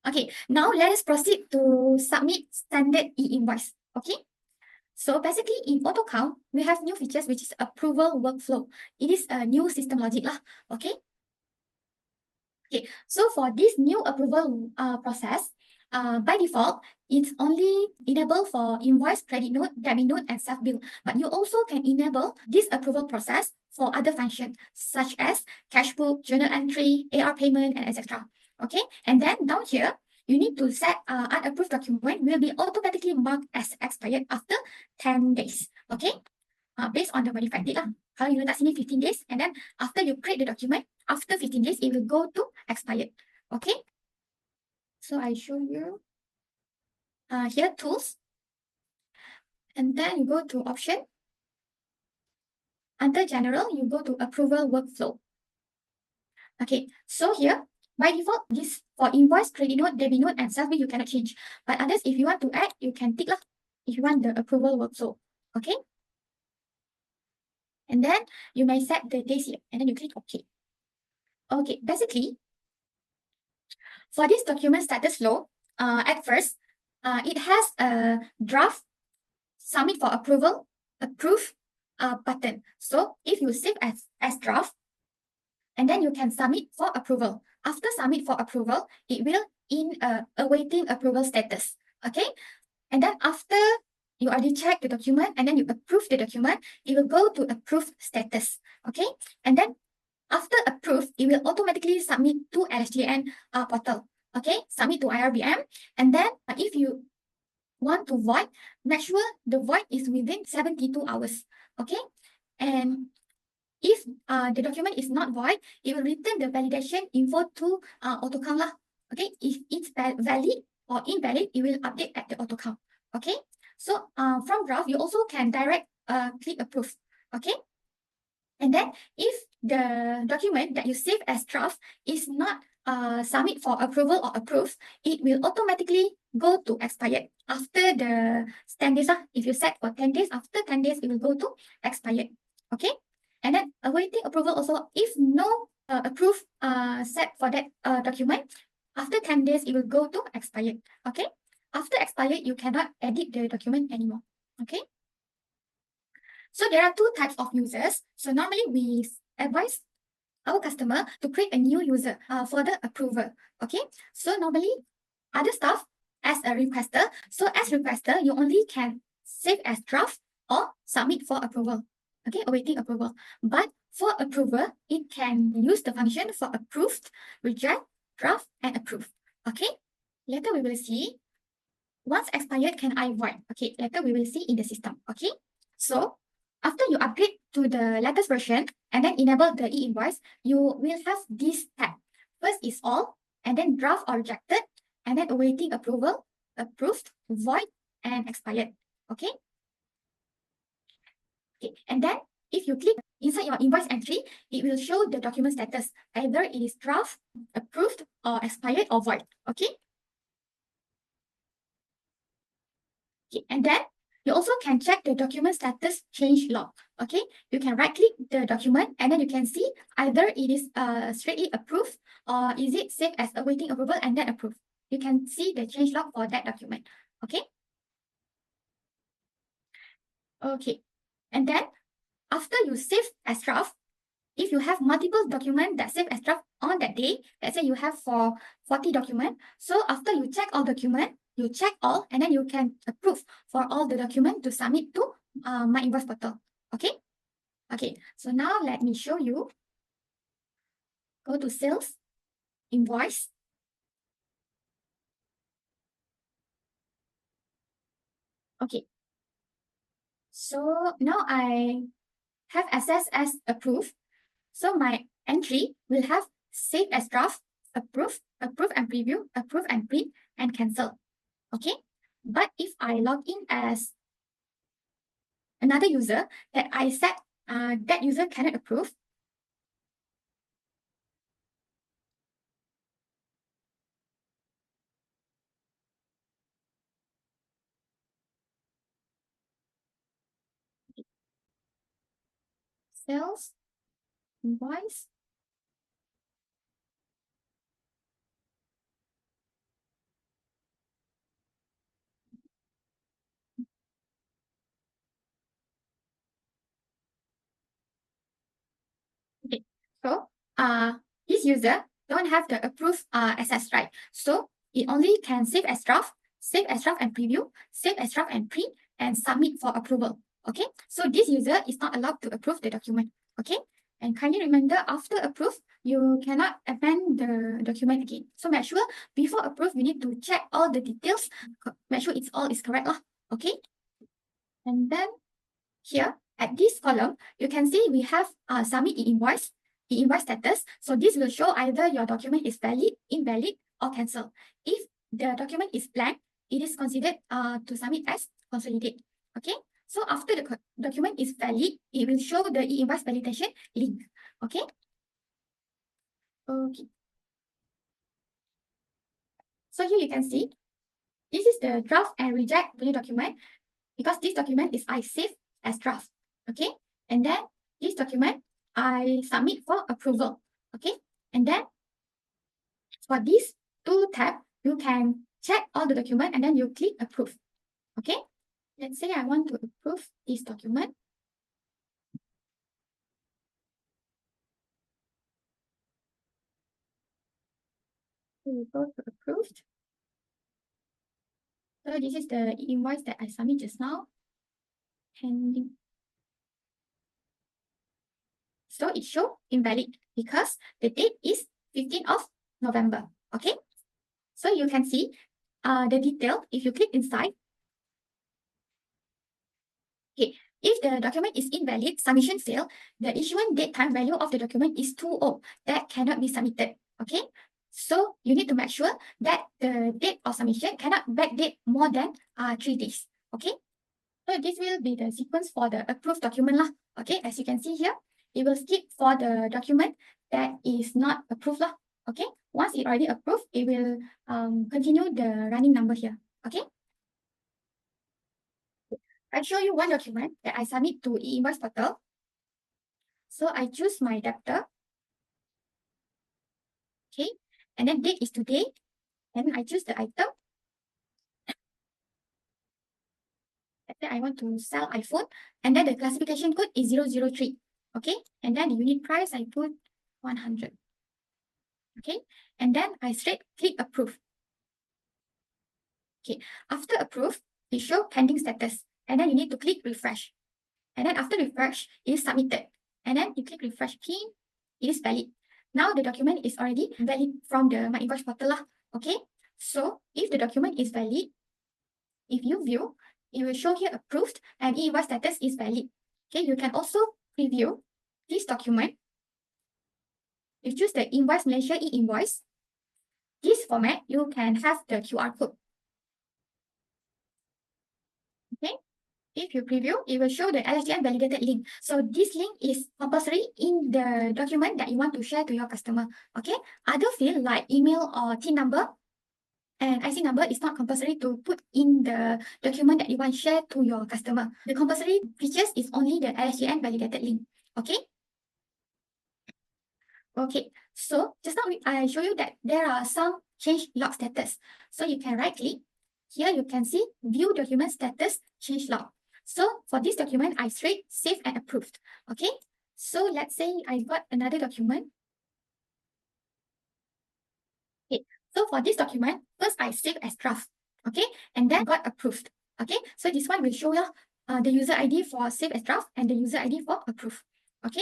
Okay, now let us proceed to submit standard e-invoice. Okay, so basically in AutoCount, we have new features which is approval workflow. It is a new system logic lah. Okay. Okay, so for this new approval process, by default, it's only enabled for invoice, credit note, debit note, and self-bill. But you also can enable this approval process for other functions such as cash book, journal entry, AR payment, and etc. Okay, and then down here, you need to set unapproved document will be automatically marked as expired after 10 days. Okay, based on the modified date lah. Kalau you letak sini 15 days, and then after you create the document, after 15 days, it will go to expired. Okay. So I show you here tools, and then you go to option. Under general, you go to approval workflow. Okay. So here, by default, this for invoice, credit note, debit note, and self-bill, you cannot change. But others, if you want to add, you can tick lah. If you want the approval workflow. Okay. And then you may set the days here, and then you click OK. Okay, basically, for this document status flow, at first, it has a draft, submit for approval, approve button. So if you save as draft, and then you can submit for approval. After submit for approval, it will in awaiting approval status. Okay, and then after you already check the document and then you approve the document, it will go to approved status. Okay, and then after approved, it will automatically submit to LSJN portal. Okay, submit to IRBM. And then if you want to void, make sure the void is within 72 hours. Okay, and if the document is not void, it will return the validation info to AutoCount lah. Okay, if it's valid or invalid, it will update at the AutoCount. Okay, so from draft, you also can direct click approve. Okay. And then if the document that you save as draft is not submit for approval or approved, it will automatically go to expired after the 10 days. If you set for 10 days, after 10 days, it will go to expired. Okay. And then awaiting approval also, if no approved set for that document, after 10 days, it will go to expired. Okay. After expired, you cannot edit the document anymore. Okay. So there are two types of users. So normally we advise our customer to create a new user for the approval. Okay. So normally other staff as a requester. So as requester, you only can save as draft or submit for approval. Okay, awaiting approval. But for approval, it can use the function for approved, reject, draft, and approve. Okay. Later we will see. Once expired, can I void? Okay, later we will see in the system. Okay. So after you upgrade to the latest version and then enable the e-invoice, you will have this tab. First is all, and then draft or rejected, and then awaiting approval, approved, void, and expired. Okay. Okay. And then if you click inside your invoice entry, it will show the document status. Either it is draft, approved, or expired, or void. Okay. Okay. And then you also can check the document status change log. Okay, you can right click the document and then you can see either it is straightly approved or is it saved as awaiting approval and then approved. You can see the change log for that document. Okay. Okay, and then after you save as draft, if you have multiple documents that save as draft on that day, let's say you have for 40 documents. So after you check all documents, you check all, and then you can approve for all the documents to submit to my invoice portal. Okay. Okay. So now let me show you. Go to sales, invoice. Okay. So now I have access as approved. So my entry will have save as draft, approve, approve and preview, approve and print, and cancel. Okay. But if I log in as another user that I set that user cannot approve, sales, invoice. So this user don't have the approve access right. So it only can save as draft and preview, save as draft and print, and submit for approval. Okay, so this user is not allowed to approve the document. Okay, and kindly remember, after approve, you cannot amend the document again. So make sure before approve, you need to check all the details, make sure it's all is correct lah. Okay, and then here at this column, you can see we have submit e-invoice status. So this will show either your document is valid, invalid, or cancel. If the document is blank, it is considered to submit as consolidate. Okay. So after the document is valid, it will show the e-invoice validation link. Okay. Okay. So here you can see, this is the draft and reject document, because this document is I save as draft. Okay. And then this document I submit for approval. Okay. And then for these two tabs, you can check all the document and then you click approve. Okay. Let's say I want to approve this document. We go to approved. So this is the invoice that I submit just now. Pending. So it shows invalid because the date is 15th of November. Okay. So you can see the detail if you click inside. Okay, if the document is invalid, submission failed, the issuance date time value of the document is too old. That cannot be submitted. Okay, so you need to make sure that the date of submission cannot backdate more than 3 days. Okay, so this will be the sequence for the approved document lah. Okay, as you can see here, it will skip for the document that is not approved lah. Okay, once it already approved, it will continue the running number here. Okay. I show you one document that I submit to e-invoice portal. So I choose my debtor. Okay. And then date is today. And I choose the item. And then I want to sell iPhone. And then the classification code is 003. Okay. And then the unit price, I put 100. Okay. And then I straight click approve. Okay. After approve, it shows pending status. And then you need to click refresh. And then after refresh, it is submitted. And then you click refresh again, it is valid. Now the document is already valid from the My Invoice portal lah. Okay. So if the document is valid, if you view, it will show here approved and e-invoice status is valid. Okay. You can also preview this document. You choose the Invoice Malaysia e-invoice. This format, you can have the QR code. Okay. If you preview, it will show the LSTM validated link. So this link is compulsory in the document that you want to share to your customer. Okay. Other field like email or TIN number and IC number is not compulsory to put in the document that you want to share to your customer. The compulsory features is only the LSTM validated link. Okay. Okay. So just now I show you that there are some change log status. So you can right click. Here you can see view document status change log. So for this document, I straight save and approved. Okay. So let's say I got another document. Okay. So for this document, first I save as draft. Okay. And then got approved. Okay. So this one will show you the user ID for save as draft and the user ID for approve. Okay.